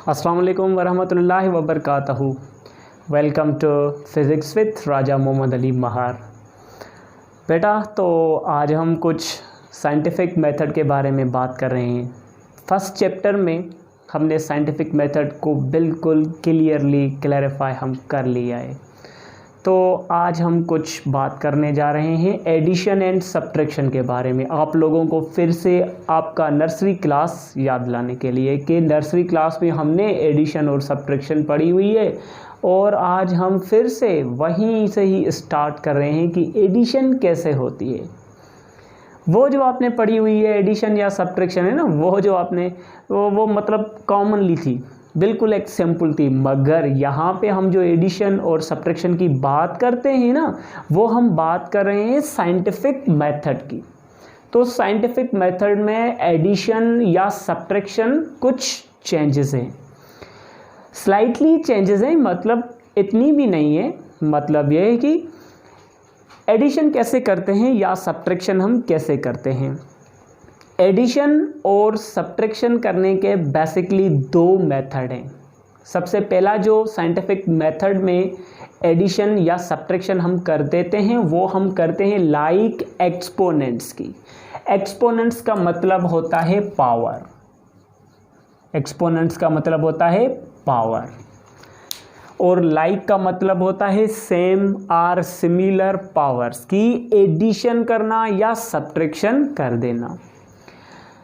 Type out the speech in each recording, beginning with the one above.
अस्सलाम वालेकुम वरहमतुल्लाहि वबरकातहू। वेलकम टू फिज़िक्स विथ राजा मोहम्मद अली महार। बेटा, तो आज हम कुछ साइंटिफिक मेथड के बारे में बात कर रहे हैं। फर्स्ट चैप्टर में हमने साइंटिफिक मेथड को बिल्कुल क्लियरली क्लैरिफाई हम कर लिया है। तो आज हम कुछ बात करने जा रहे हैं एडिशन एंड सब्ट्रैक्शन के बारे में। आप लोगों को फिर से आपका नर्सरी क्लास याद दिलाने के लिए कि नर्सरी क्लास में हमने एडिशन और सब्ट्रैक्शन पढ़ी हुई है और आज हम फिर से वहीं से ही स्टार्ट कर रहे हैं कि एडिशन कैसे होती है। वो जो आपने पढ़ी हुई है एडिशन या सब्ट्रैक्शन है ना, वो जो आपने वो मतलब कॉमनली थी, बिल्कुल एक सिंपल थी। मगर यहाँ पे हम जो एडिशन और सब्ट्रैक्शन की बात करते हैं ना, वो हम बात कर रहे हैं साइंटिफिक मेथड की। तो साइंटिफिक मेथड में एडिशन या सब्ट्रैक्शन कुछ चेंजेस हैं, स्लाइटली चेंजेस हैं, मतलब इतनी भी नहीं है। मतलब ये है कि एडिशन कैसे करते हैं या सब्ट्रैक्शन हम कैसे करते हैं। एडिशन और सब्ट्रैक्शन करने के बेसिकली दो मेथड हैं। सबसे पहला जो साइंटिफिक मेथड में एडिशन या सब्ट्रैक्शन हम कर देते हैं वो हम करते हैं लाइक एक्सपोनेंट्स की। एक्सपोनेंट्स का मतलब होता है पावर। एक्सपोनेंट्स का मतलब होता है पावर और लाइक का मतलब होता है सेम आर सिमिलर पावर्स की एडिशन करना या सब्ट्रैक्शन कर देना।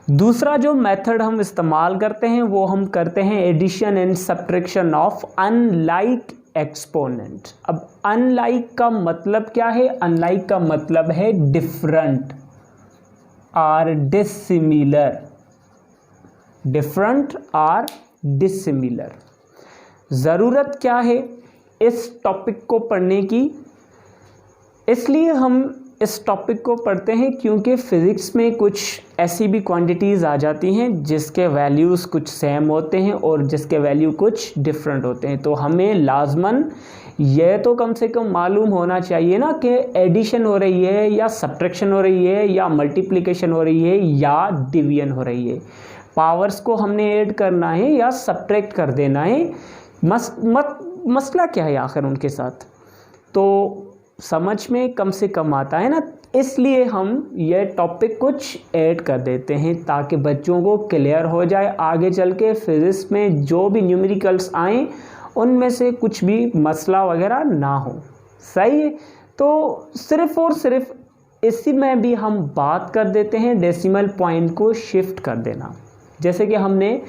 दूसरा जो मेथड हम इस्तेमाल करते हैं वो हम करते हैं addition and subtraction of unlike exponent. अब अनलाइक का मतलब क्या है? अनलाइक का मतलब है different or dissimilar. Different or dissimilar. ज़रूरत क्या है इस टॉपिक को पढ़ने की? इसलिए हम इस टॉपिक को पढ़ते हैं क्योंकि फ़िज़िक्स में कुछ ऐसी भी क्वांटिटीज़ आ जाती हैं जिसके वैल्यूज़ कुछ सेम होते हैं और जिसके वैल्यू कुछ डिफरेंट होते हैं। तो हमें लाजमन यह तो कम से कम मालूम होना चाहिए ना कि एडिशन हो रही है या सब्ट्रैक्शन हो रही है या मल्टीप्लिकेशन हो रही है या डिवीजन हो रही है। पावर्स को हमने ऐड करना है या सब्ट्रैक्ट कर देना है। मसला क्या है आखिर उनके साथ, तो समझ में कम से कम आता है ना। इसलिए हम ये टॉपिक कुछ ऐड कर देते हैं ताकि बच्चों को क्लियर हो जाए, आगे चल के फिज़िक्स में जो भी न्यूमेरिकल्स आएँ उनमें से कुछ भी मसला वगैरह ना हो। सही है। तो सिर्फ़ और सिर्फ इसी में भी हम बात कर देते हैं डेसिमल पॉइंट को शिफ्ट कर देना। जैसे कि हमने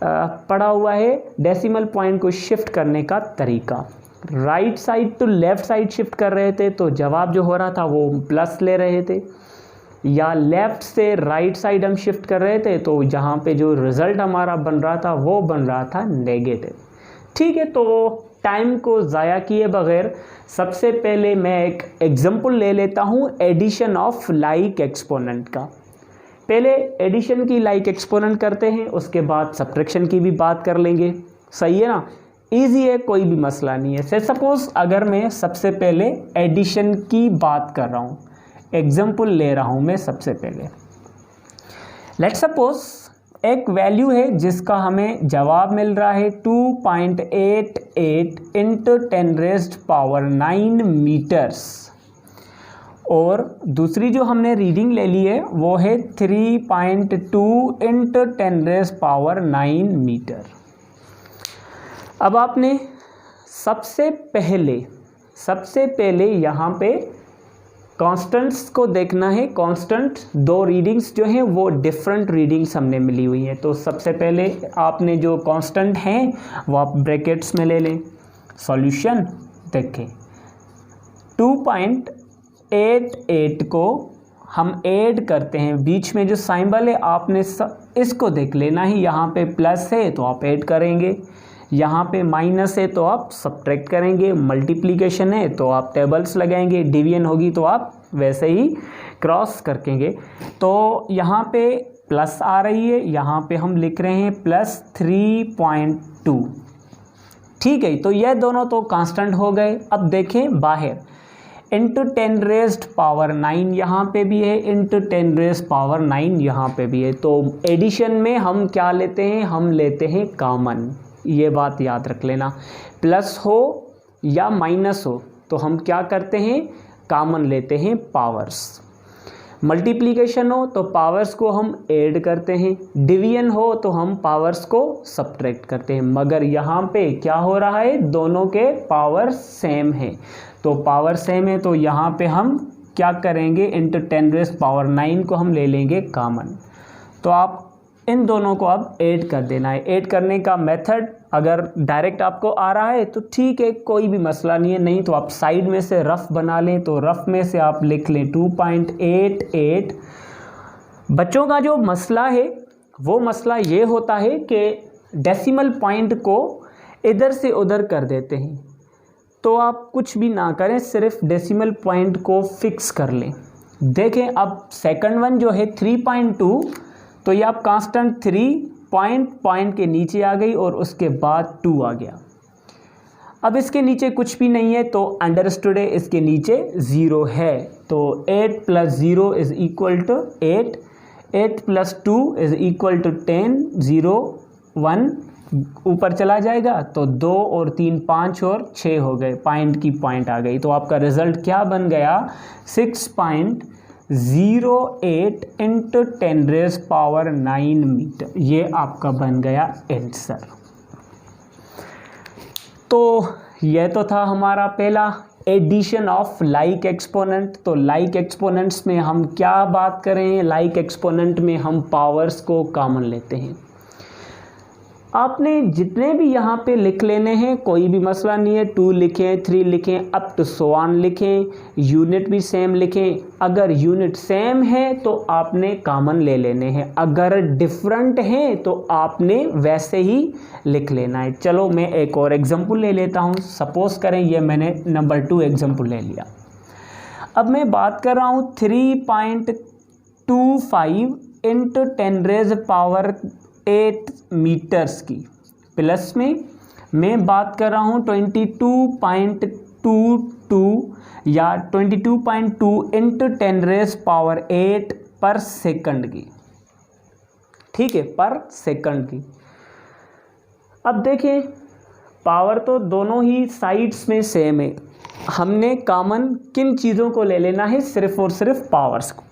पढ़ा हुआ है डेसिमल पॉइंट को शिफ्ट करने का तरीका। Right side to left side shift कर रहे थे तो जवाब जो हो रहा था वो प्लस ले रहे थे, या लेफ़्ट से राइट साइड हम शिफ्ट कर रहे थे तो जहाँ पे जो रिज़ल्ट हमारा बन रहा था वो बन रहा था नेगेटिव। ठीक है, तो टाइम को ज़ाया किए बगैर सबसे पहले मैं एक एग्जांपल ले लेता हूँ एडिशन ऑफ लाइक एक्सपोनेंट का। पहले एडिशन की लाइक एक्सपोनेंट करते हैं, उसके बाद सब्ट्रैक्शन की भी बात कर लेंगे। सही है ना, ईजी है, कोई भी मसला नहीं है। से सपोज़ अगर मैं सबसे पहले एडिशन की बात कर रहा हूँ, एग्जांपल ले रहा हूँ मैं सबसे पहले। लेट्स सपोज़ एक वैल्यू है जिसका हमें जवाब मिल रहा है 2.88 इंटू 10⁻⁹ मीटर्स और दूसरी जो हमने रीडिंग ले ली है वो है 3.2 इंटू 10⁻⁹ मीटर। अब आपने सबसे पहले यहाँ पे कांस्टेंट्स को देखना है। कांस्टेंट दो रीडिंग्स जो हैं वो डिफरेंट रीडिंग्स हमने मिली हुई हैं। तो सबसे पहले आपने जो कांस्टेंट हैं वो आप ब्रैकेट्स में ले लें। सॉल्यूशन देखें, 2.88 को हम ऐड करते हैं, बीच में जो सिंबल है आपने इसको देख लेना ही। यहाँ पे प्लस है तो आप ऐड करेंगे, यहाँ पे माइनस है तो आप सब्ट्रैक्ट करेंगे, मल्टीप्लिकेशन है तो आप टेबल्स लगाएंगे, डिवीजन होगी तो आप वैसे ही क्रॉस करकेंगे। तो यहाँ पे प्लस आ रही है, यहाँ पे हम लिख रहे हैं +3.2। ठीक है, तो ये दोनों तो कांस्टेंट हो गए। अब देखें बाहर इंटू 10 रेज़्ड पावर 9 यहाँ पे भी है, इंटू 10 रेज़्ड पावर 9 यहाँ पे भी है। तो एडिशन में हम क्या लेते हैं, हम लेते हैं कॉमन, ये बात याद रख लेना। प्लस हो या माइनस हो तो हम क्या करते हैं, कॉमन लेते हैं पावर्स। मल्टीप्लिकेशन हो तो पावर्स को हम ऐड करते हैं, डिवीजन हो तो हम पावर्स को सब्ट्रैक्ट करते हैं। मगर यहाँ पे क्या हो रहा है, दोनों के पावर सेम है, तो पावर सेम है तो यहाँ पे हम क्या करेंगे, इंटू 10 रेज़ पावर 9 को हम ले लेंगे कॉमन। तो आप इन दोनों को अब ऐड कर देना है। ऐड करने का मेथड अगर डायरेक्ट आपको आ रहा है तो ठीक है, कोई भी मसला नहीं है, नहीं तो आप साइड में से रफ बना लें। तो रफ में से आप लिख लें 2.88। बच्चों का जो मसला है वो मसला ये होता है कि डेसिमल पॉइंट को इधर से उधर कर देते हैं। तो आप कुछ भी ना करें, सिर्फ डेसिमल पॉइंट को फिक्स कर लें। देखें अब सेकंड वन जो है 3.2, तो ये आप कांस्टेंट 3 पॉइंट के नीचे आ गई और उसके बाद 2 आ गया। अब इसके नीचे कुछ भी नहीं है तो अंडरस्टूड है, इसके नीचे 0 है। तो 8 + 0 is equal to 8, 8 + 2 is equal to 10, 0 1 ऊपर चला जाएगा तो 2 और 3 5 और 6 हो गए, पॉइंट की पॉइंट आ गई। तो आपका रिजल्ट क्या बन गया, 6.08 इंटू 10 रेज़ पावर 9 मीटर, ये आपका बन गया आंसर। तो यह तो था हमारा पहला एडिशन ऑफ लाइक एक्सपोनेंट। तो लाइक एक्सपोनेंट्स में हम क्या बात करें, लाइक एक्सपोनेंट में हम पावर्स को कॉमन लेते हैं। आपने जितने भी यहाँ पे लिख लेने हैं, कोई भी मसला नहीं है, 2 लिखें, 3 लिखें, अप टू सो ऑन लिखें, यूनिट भी सेम लिखें। अगर यूनिट सेम है तो आपने कॉमन ले लेने हैं, अगर डिफरेंट हैं तो आपने वैसे ही लिख लेना है। चलो मैं एक और एग्जांपल ले लेता हूँ। सपोज करें ये मैंने नंबर 2 एग्जांपल ले लिया। अब मैं बात कर रहा हूँ 3.25 इंटू 10 रेज़ पावर 8 मीटर्स की। प्लस में मैं बात कर रहा हूँ 22.22 या 22.2 इंटू 10 रेज़ पावर 8 पर सेकंड की, ठीक है, पर सेकंड की। अब देखें पावर तो दोनों ही साइड्स में सेम है, हमने कॉमन किन चीज़ों को ले लेना है, सिर्फ और सिर्फ पावर्स को,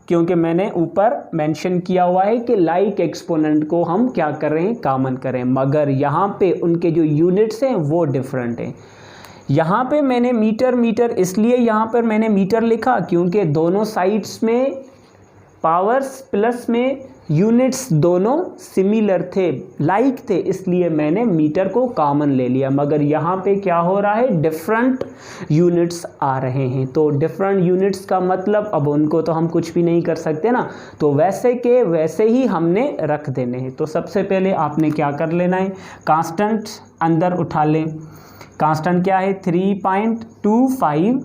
क्योंकि मैंने ऊपर मेंशन किया हुआ है कि लाइक एक्सपोनेंट को हम क्या कर रहे हैं, कॉमन करें। मगर यहाँ पे उनके जो यूनिट्स हैं वो डिफरेंट हैं। यहाँ पे मैंने मीटर इसलिए यहाँ पर मैंने मीटर लिखा क्योंकि दोनों साइड्स में पावर्स प्लस में यूनिट्स दोनों सिमिलर थे, लाइक थे, इसलिए मैंने मीटर को कॉमन ले लिया। मगर यहाँ पे क्या हो रहा है, डिफरेंट यूनिट्स आ रहे हैं। तो डिफरेंट यूनिट्स का मतलब अब उनको तो हम कुछ भी नहीं कर सकते ना, तो वैसे के वैसे ही हमने रख देने हैं। तो सबसे पहले आपने क्या कर लेना है, कांस्टेंट अंदर उठा लें। कांस्टेंट क्या है, 3.25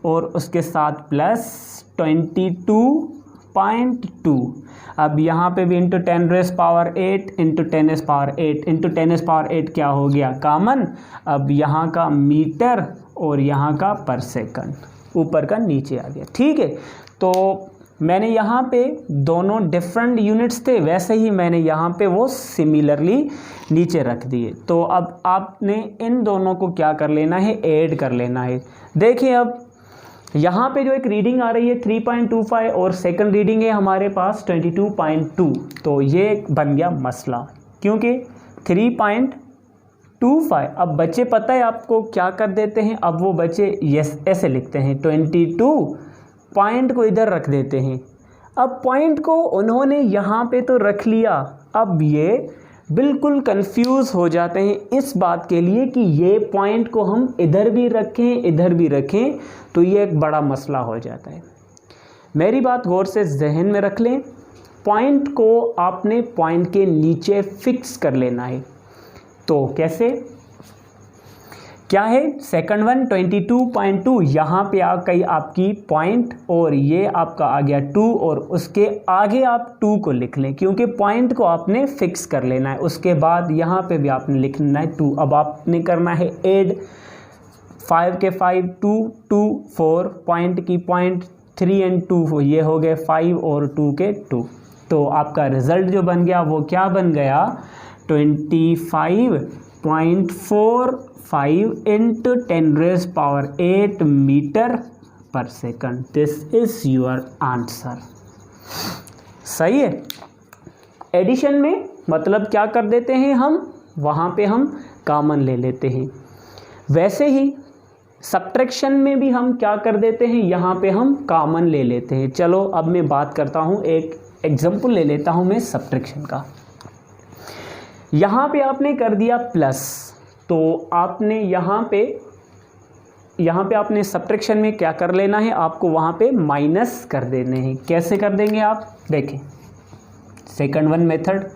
और उसके साथ प्लस 22.2। अब यहाँ पे भी into 10 rays power 8 into 10 rays power 8 into 10 rays power 8 क्या हो गया, कॉमन। अब यहाँ का मीटर और यहाँ का पर सेकंड, ऊपर का नीचे आ गया, ठीक है। तो मैंने यहाँ पे दोनों डिफरेंट यूनिट्स थे, वैसे ही मैंने यहाँ पे वो सिमिलरली नीचे रख दिए। तो अब आपने इन दोनों को क्या कर लेना है, ऐड कर लेना है। देखिए अब यहाँ पे जो एक रीडिंग आ रही है 3.25 और सेकंड रीडिंग है हमारे पास 22.2, तो ये बन गया मसला, क्योंकि 3.25। अब बच्चे पता है आपको क्या कर देते हैं, अब वो बच्चे ऐसे लिखते हैं, 22 पॉइंट को इधर रख देते हैं। अब पॉइंट को उन्होंने यहाँ पे तो रख लिया, अब ये बिल्कुल कंफ्यूज हो जाते हैं इस बात के लिए कि ये पॉइंट को हम इधर भी रखें इधर भी रखें, तो ये एक बड़ा मसला हो जाता है। मेरी बात गौर से जहन में रख लें, पॉइंट को आपने पॉइंट के नीचे फिक्स कर लेना है। तो कैसे, क्या है, सेकंड वन 22.2, यहाँ पे आ गई आपकी पॉइंट और ये आपका आ गया 2 और उसके आगे आप 2 को लिख लें, क्योंकि पॉइंट को आपने फिक्स कर लेना है। उसके बाद यहाँ पे भी आपने लिखना है 2। अब आपने करना है ऐड, 5 के 5 2 2 4 पॉइंट की पॉइंट 3 एंड 2 ये हो गए 5 और 2 के 2। तो आपका रिजल्ट जो बन गया वो क्या बन गया 25.45 into 10⁸ metre per second. This is your answer. सही है। एडिशन में मतलब क्या कर देते हैं हम, वहाँ पे हम कॉमन ले लेते हैं। वैसे ही सब्ट्रैक्शन में भी हम क्या कर देते हैं, यहाँ पे हम कॉमन ले लेते हैं। चलो अब मैं बात करता हूँ, एक एग्जांपल ले लेता हूँ मैं सब्ट्रैक्शन का। यहाँ पे आपने कर दिया प्लस, तो आपने यहाँ पे आपने सब्ट्रैक्शन में क्या कर लेना है, आपको वहाँ पे माइनस कर देने हैं। कैसे कर देंगे आप देखें, सेकंड वन मेथड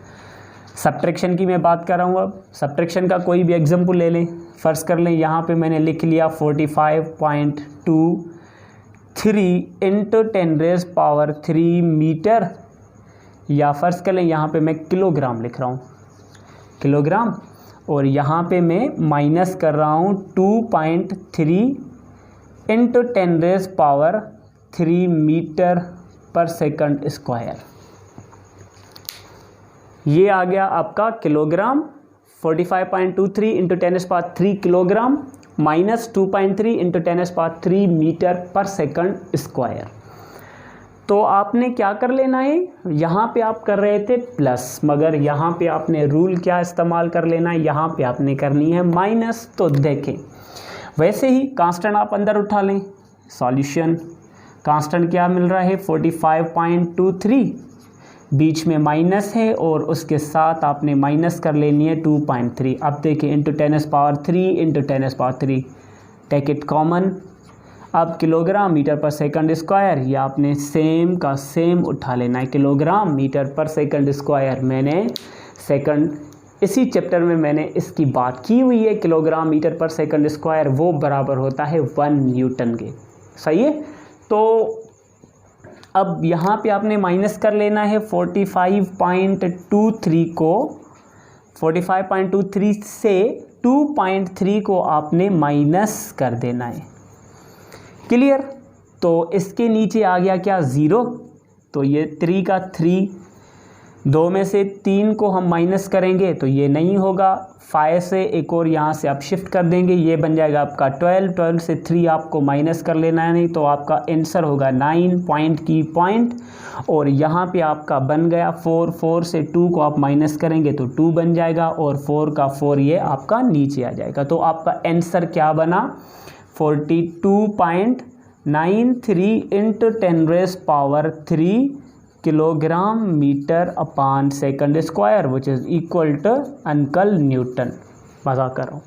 सब्ट्रैक्शन की मैं बात कर रहा हूँ। अब सब्ट्रैक्शन का कोई भी एग्जांपल ले लें, फर्स्ट कर लें। यहाँ पे मैंने लिख लिया 45.23 इंटू 10⁻³ मीटर, या फर्स्ट कर लें यहाँ पे मैं किलोग्राम लिख रहा हूँ, किलोग्राम, और यहाँ पे मैं माइनस कर रहा हूँ 2.3 into 10⁻³ meter per second square. ये आ गया आपका kilogram. 45.23 into 10⁻³ kilogram minus 2.3 into 10⁻³ meter per second square. तो आपने क्या कर लेना है, यहाँ पे आप कर रहे थे प्लस, मगर यहाँ पे आपने रूल क्या इस्तेमाल कर लेना है, यहाँ पे आपने करनी है माइनस। तो देखें, वैसे ही कांस्टेंट आप अंदर उठा लें, सॉल्यूशन कांस्टेंट क्या मिल रहा है 45.23, बीच में माइनस है और उसके साथ आपने माइनस कर लेनी है 2.3। अब देखिए into 10⁻³ into 10⁻³ take it common. अब kilogram meter per second square, ये आपने सेम का सेम उठा लेना है, kilogram meter per second square. मैंने सेकंड इसी चैप्टर में मैंने इसकी बात की हुई है, kilogram meter per second square वो बराबर होता है 1 न्यूटन के। सही है। तो अब यहाँ पे आपने माइनस कर लेना है 45.23 को, 45.23 से 2.3 को आपने माइनस कर देना है। क्लियर। तो इसके नीचे आ गया क्या 0, तो ये 3 का 3, 2 में से 3 को हम माइनस करेंगे तो ये नहीं होगा, 5 से एक और यहाँ से आप शिफ्ट कर देंगे, ये बन जाएगा आपका 12, 12 से 3 आपको माइनस कर लेना है, नहीं तो आपका आंसर होगा 9 पॉइंट की पॉइंट। और यहाँ पे आपका बन गया 4, 4 से 2 को आप माइनस करेंगे तो 2 बन जाएगा, और 4 का 4 ये आपका नीचे आ जाएगा। तो आपका आंसर क्या बना 42.93 into 10⁻³ kilogram meter upon second square, which is equal to uncle newton. मजाक कर रहा हूँ।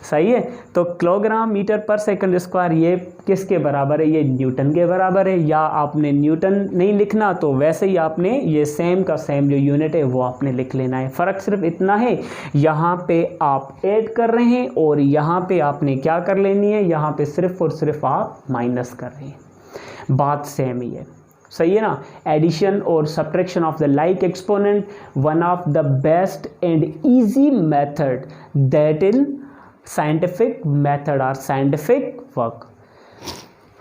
सही है। तो kilogram meter per second square ये किसके बराबर है, ये न्यूटन के बराबर है। या आपने न्यूटन नहीं लिखना तो वैसे ही आपने ये सेम का सेम जो यूनिट है वो आपने लिख लेना है। फ़र्क सिर्फ इतना है, यहाँ पे आप ऐड कर रहे हैं और यहाँ पे आपने क्या कर लेनी है, यहाँ पे सिर्फ और सिर्फ आप माइनस कर रहे हैं। बात सेम ही है। सही है ना। एडिशन और subtraction of the like exponent, one of the best and easy method that in scientific method और साइंटिफिक वर्क।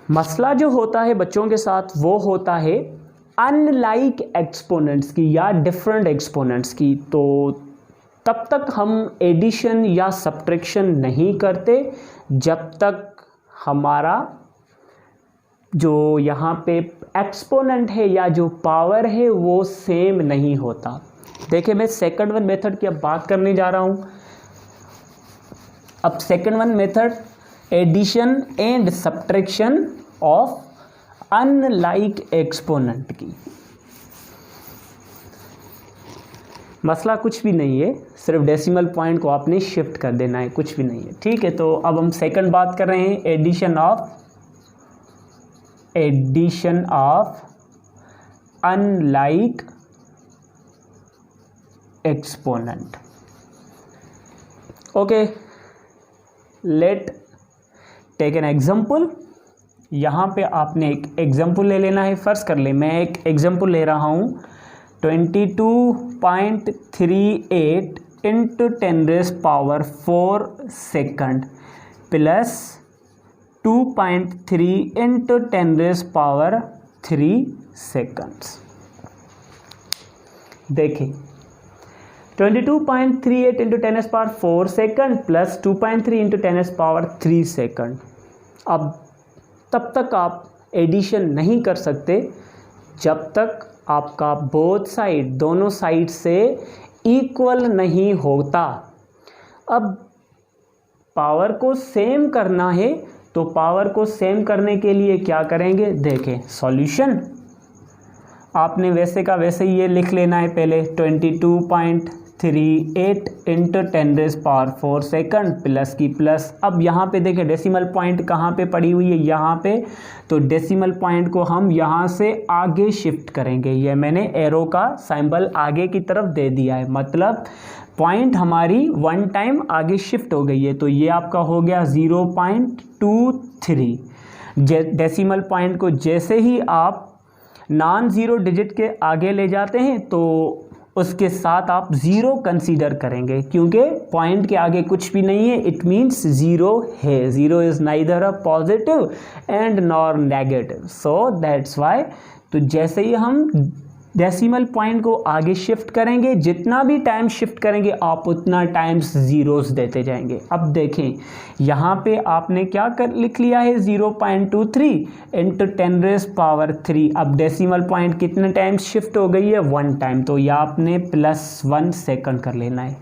मसला जो होता है बच्चों के साथ वो होता है अनलाइक एक्सपोनेंट्स की या डिफरेंट एक्सपोनेंट्स की। तो तब तक हम एडिशन या सब्ट्रैक्शन नहीं करते जब तक हमारा जो यहाँ पे एक्सपोनेंट है या जो पावर है वो सेम नहीं होता। देखिए मैं सेकंड वन मेथड की अब बात करने जा रहा हूँ। अब second one method addition and subtraction of unlike exponent की। मसला कुछ भी नहीं है, सिर्फ डेसिमल पॉइंट को आपने शिफ्ट कर देना है, कुछ भी नहीं है। ठीक है। तो अब हम सेकंड बात कर रहे हैं addition of unlike exponent. Okay, let take an example. यहाँ पे आपने एक एग्जांपल ले लेना है। फर्स्ट कर ले, मैं एक एग्जांपल ले रहा हूँ 22.38 into 10⁻⁴ second. Plus 2.3 into 10⁻³ seconds. देखिए 22.38 into 10⁻⁴ second plus 2.3 into 10⁻³ second. अब तब तक आप एडिशन नहीं कर सकते जब तक आपका बोथ साइड, दोनों साइड से इक्वल नहीं होता। अब पावर को सेम करना है, तो पावर को सेम करने के लिए क्या करेंगे, देखें सॉल्यूशन आपने वैसे का वैसे ही ये लिख लेना है। पहले 22.38 इंटू 10⁻⁴ सेकंड प्लस की प्लस। अब यहाँ पे देखें डेसिमल पॉइंट कहाँ पे पड़ी हुई है, यहाँ पे, तो डेसिमल पॉइंट को हम यहाँ से आगे शिफ्ट करेंगे। ये मैंने एरो का सिंबल आगे की तरफ दे दिया है, मतलब पॉइंट हमारी 1 टाइम आगे शिफ्ट हो गई है। तो ये आपका हो गया 0.23। डेसिमल पॉइंट को जैसे ही आप नॉन ज़ीरो डिजिट के आगे ले जाते हैं तो उसके साथ आप ज़ीरो कंसीडर करेंगे, क्योंकि पॉइंट के आगे कुछ भी नहीं है, इट मीन्स ज़ीरो है। Zero is neither a positive and nor negative, so that's why. तो जैसे ही हम डेसिमल पॉइंट को आगे शिफ्ट करेंगे, जितना भी टाइम शिफ्ट करेंगे आप उतना टाइम्स ज़ीरोस देते जाएंगे। अब देखें यहाँ पे आपने क्या लिख लिया है 0.23 इंटू 10⁻⁴। अब डेसिमल पॉइंट कितने टाइम्स शिफ्ट हो गई है, 1 टाइम, तो यह आपने +1 सेकंड कर लेना है।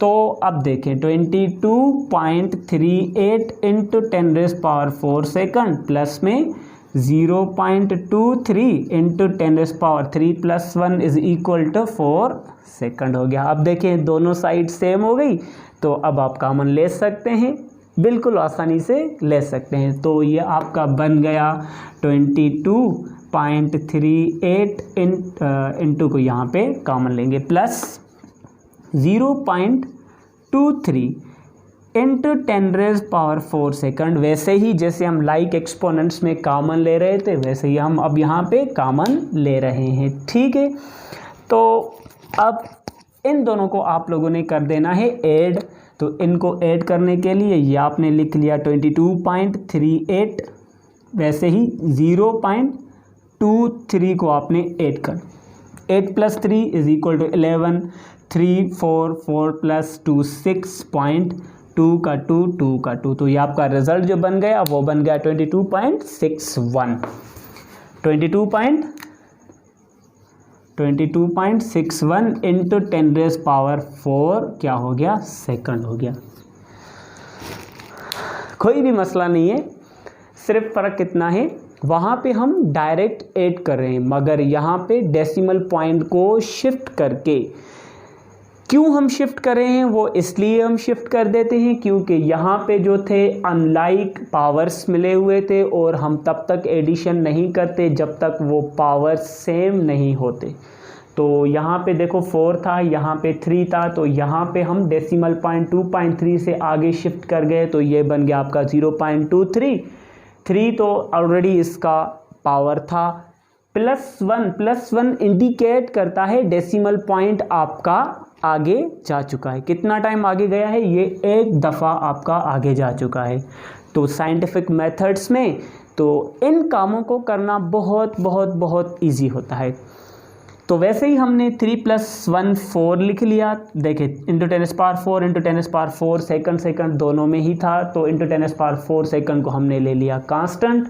तो अब देखें 22.38 इंटू 10⁻⁴ सेकंड प्लस में 0.23 into 10⁻³ plus 1 is equal to 4 second हो गया। अब देखें दोनों साइड सेम हो गई, तो अब आप कॉमन ले सकते हैं, बिल्कुल आसानी से ले सकते हैं। तो ये आपका बन गया 22.38 इंटू को यहाँ पे कॉमन लेंगे प्लस 0.23 इंटू 10⁻⁴ सेकंड। वैसे ही जैसे हम लाइक एक्सपोनेंट्स में कॉमन ले रहे थे, वैसे ही हम अब यहाँ पे कॉमन ले रहे हैं, ठीक है। तो अब इन दोनों को आप लोगों ने कर देना है ऐड। तो इनको ऐड करने के लिए ये आपने लिख लिया 22.38, वैसे ही 0.23 को आपने ऐड कर, 8 + 3 इज इक्वल टू 11, 3 4 4 + 2 6.2 का 2 2 का 2। तो ये आपका रिजल्ट जो बन गया वो बन गया 22.61 इंटू 10⁻⁴ क्या हो गया, सेकंड हो गया। कोई भी मसला नहीं है, सिर्फ फ़र्क कितना है, वहाँ पे हम डायरेक्ट ऐड कर रहे हैं, मगर यहाँ पे डेसिमल पॉइंट को शिफ्ट करके। क्यों हम शिफ्ट कर रहे हैं, वो इसलिए हम शिफ्ट कर देते हैं क्योंकि यहाँ पे जो थे अनलाइक पावर्स मिले हुए थे, और हम तब तक एडिशन नहीं करते जब तक वो पावर सेम नहीं होते। तो यहाँ पे देखो 4 था, यहाँ पे 3 था, तो यहाँ पे हम डेसिमल पॉइंट 2.3 से आगे शिफ्ट कर गए, तो ये बन गया आपका 0.23। 3 तो ऑलरेडी इसका पावर था, +1 इंडिकेट करता है डेसिमल पॉइंट आपका आगे जा चुका है। कितना टाइम आगे गया है, ये एक दफ़ा आपका आगे जा चुका है। तो साइंटिफिक मेथड्स में तो इन कामों को करना बहुत बहुत बहुत इजी होता है। तो वैसे ही हमने 3 + 1 4 लिख लिया। देखिए इंटू 10⁻⁴ इंटू 10⁻⁴ सेकंड दोनों में ही था, तो इंटू 10⁻⁴ सेकंड को हमने ले लिया कांस्टेंट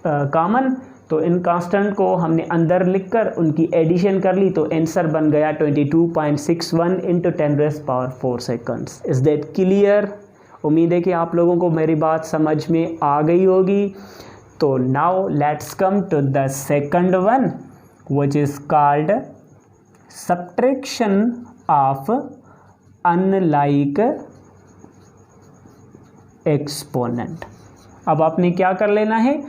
कॉमन। तो इन कांस्टेंट को हमने अंदर लिखकर उनकी एडिशन कर ली, तो आंसर बन गया 22.61 into 10⁻⁴ seconds. Is that clear? उम्मीद है कि आप लोगों को मेरी बात समझ में आ गई होगी। तो now let's come to the second one, which is called subtraction of unlike exponent। अब आपने क्या कर लेना है,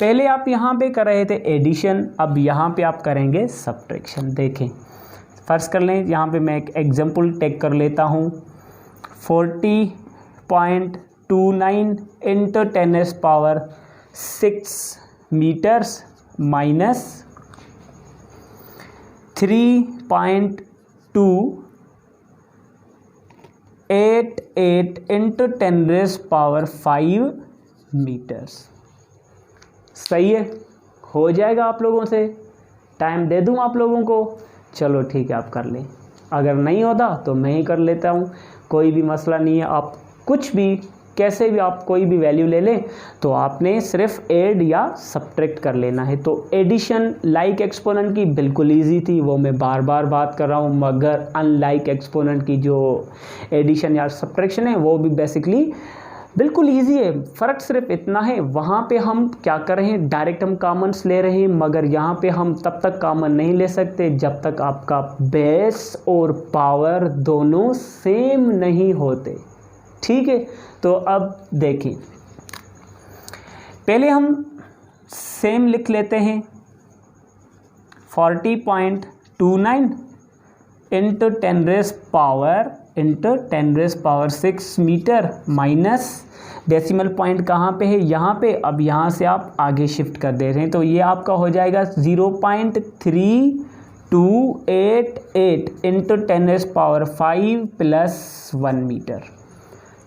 पहले आप यहाँ पे कर रहे थे एडिशन, अब यहाँ पे आप करेंगे सब्ट्रैक्शन। देखें फर्ज कर लें, यहाँ पे मैं एक एग्जांपल टेक कर लेता हूँ, 40.29 into 10⁻⁶ meters minus 3.2 88 into 10⁵ meters. सही है, हो जाएगा आप लोगों से? टाइम दे दूं आप लोगों को? चलो ठीक है, आप कर लें। अगर नहीं होता तो मैं ही कर लेता हूँ, कोई भी मसला नहीं है। आप कुछ भी कैसे भी आप कोई भी वैल्यू ले लें, तो आपने सिर्फ ऐड या सब्ट्रैक्ट कर लेना है। तो एडिशन लाइक एक्सपोनेंट की बिल्कुल इजी थी, वो मैं बार बार बात कर रहा हूँ, मगर अनलाइक एक्सपोनेंट की जो एडिशन या सब्ट्रैक्शन है वो भी बेसिकली बिल्कुल इजी है। फ़र्क सिर्फ इतना है, वहाँ पे हम क्या कर रहे हैं, डायरेक्ट हम कॉमन्स ले रहे हैं, मगर यहाँ पे हम तब तक कॉमन नहीं ले सकते जब तक आपका बेस और पावर दोनों सेम नहीं होते। ठीक है, तो अब देखिए, पहले हम सेम लिख लेते हैं, 40.29 into 10⁻6 meter minus decimal point कहाँ पे है, यहाँ पे। अब यहाँ से आप आगे शिफ्ट कर दे रहे हैं, तो ये आपका हो जाएगा 0.3288 इंटू 10⁵ प्लस 1 मीटर।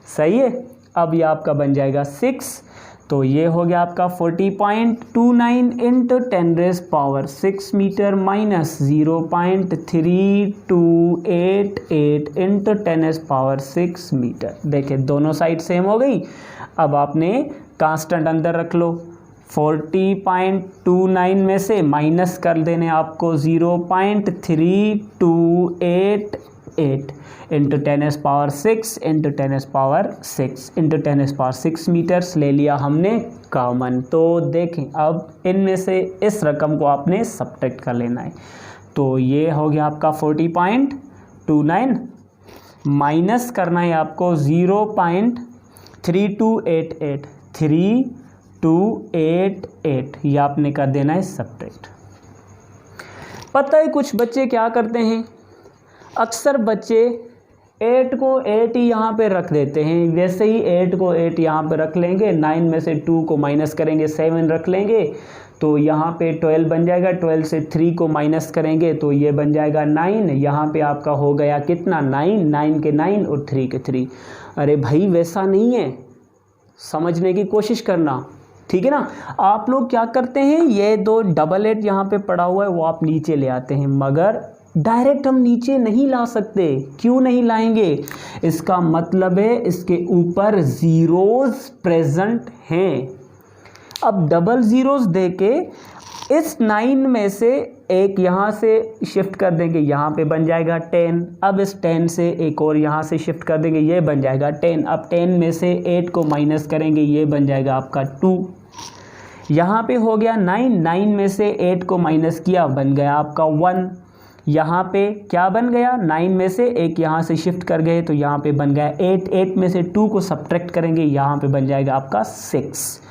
सही है, अब ये आपका बन जाएगा 6, तो ये हो गया आपका 40.29 into 10⁻6 meter minus 0.3288 into 10⁻6 meter. देखिए दोनों साइड सेम हो गई। अब आपने कांस्टेंट अंदर रख लो, 40.29 में से माइनस कर देने आपको 0.3288 इंटू 10⁻6 इंटू 10⁻6 इंटू 10⁻6 मीटर्स ले लिया हमने कॉमन। तो देखें, अब इनमें से इस रकम को आपने सब्ट्रैक्ट कर लेना है। तो ये हो गया आपका 40.29 माइनस करना है आपको 0.3288 ये आपने कर देना है सब्ट्रैक्ट। पता है कुछ बच्चे क्या करते हैं, अक्सर बच्चे 8 को 8 ही यहाँ पे रख देते हैं। वैसे ही 8 को 8 यहाँ पे रख लेंगे, 9 में से 2 को माइनस करेंगे 7 रख लेंगे, तो यहाँ पे 12 बन जाएगा। 12 से 3 को माइनस करेंगे तो ये बन जाएगा 9। यहाँ पे आपका हो गया कितना, 9, 9 के 9 और 3 के 3। अरे भाई वैसा नहीं है, समझने की कोशिश करना, ठीक है ना। आप लोग क्या करते हैं, ये 2 डबल 8 यहाँ पे पड़ा हुआ है वो आप नीचे ले आते हैं, मगर डायरेक्ट हम नीचे नहीं ला सकते। क्यों नहीं लाएंगे, इसका मतलब है इसके ऊपर ज़ीरोज़ प्रेजेंट हैं। अब डबल ज़ीरोज़ देके इस 9 में से एक यहाँ से शिफ्ट कर देंगे, यहाँ पे बन जाएगा 10। अब इस 10 से एक और यहाँ से शिफ्ट कर देंगे, ये बन जाएगा 10। अब 10 में से 8 को माइनस करेंगे, ये बन जाएगा आपका 2। यहाँ पे हो गया 9, 9 में से 8 को माइनस किया, बन गया आपका 1। यहाँ पे क्या बन गया, 9 में से एक यहाँ से शिफ्ट कर गए तो यहाँ पे बन गया 8। 8 में से 2 को सब्ट्रैक्ट करेंगे, यहाँ पे बन जाएगा आपका 6।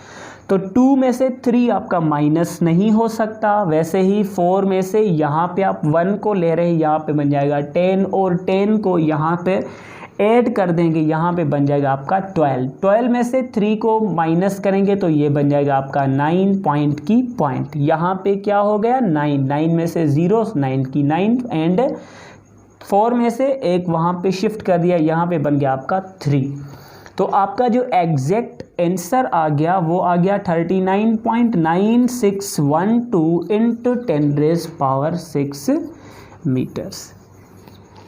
तो 2 में से 3 आपका माइनस नहीं हो सकता। वैसे ही 4 में से यहाँ पे आप 1 को ले रहे हैं, यहाँ पे बन जाएगा 10 और 10 को यहाँ पे ऐड कर देंगे, यहाँ पे बन जाएगा आपका 12। 12 में से 3 को माइनस करेंगे तो ये बन जाएगा आपका 9 पॉइंट की पॉइंट। यहाँ पे क्या हो गया 9, 9 में से 0, 9 की 9 एंड 4 में से एक वहाँ पे शिफ्ट कर दिया, यहाँ पे बन गया आपका 3। तो आपका जो एग्जैक्ट आंसर आ गया वो आ गया 39.9612 इंटू 10⁻6 मीटर्स।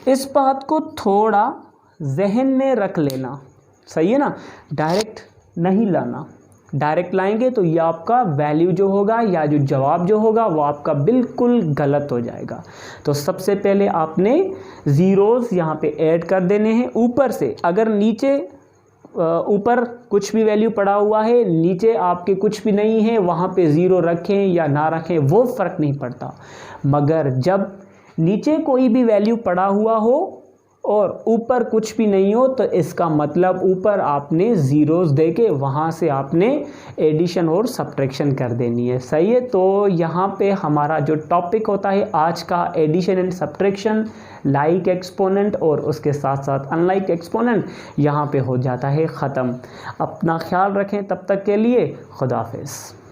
इस बात को थोड़ा जहन में रख लेना, सही है ना। डायरेक्ट नहीं लाना, डायरेक्ट लाएंगे तो ये आपका वैल्यू जो होगा या जो जवाब जो होगा वो आपका बिल्कुल गलत हो जाएगा। तो सबसे पहले आपने ज़ीरोज़ यहाँ पे ऐड कर देने हैं ऊपर से। अगर नीचे ऊपर कुछ भी वैल्यू पड़ा हुआ है, नीचे आपके कुछ भी नहीं है, वहाँ पे ज़ीरो रखें या ना रखें वो फ़र्क नहीं पड़ता, मगर जब नीचे कोई भी वैल्यू पड़ा हुआ हो और ऊपर कुछ भी नहीं हो तो इसका मतलब ऊपर आपने ज़ीरोज़ देके वहाँ से आपने एडिशन और सब्ट्रैक्शन कर देनी है, सही है। तो यहाँ पे हमारा जो टॉपिक होता है आज का addition and subtraction, like exponent और उसके साथ साथ अनलाइक एक्सपोनेंट, यहाँ पे हो जाता है ख़त्म। अपना ख्याल रखें, तब तक के लिए खुदा हाफिज़।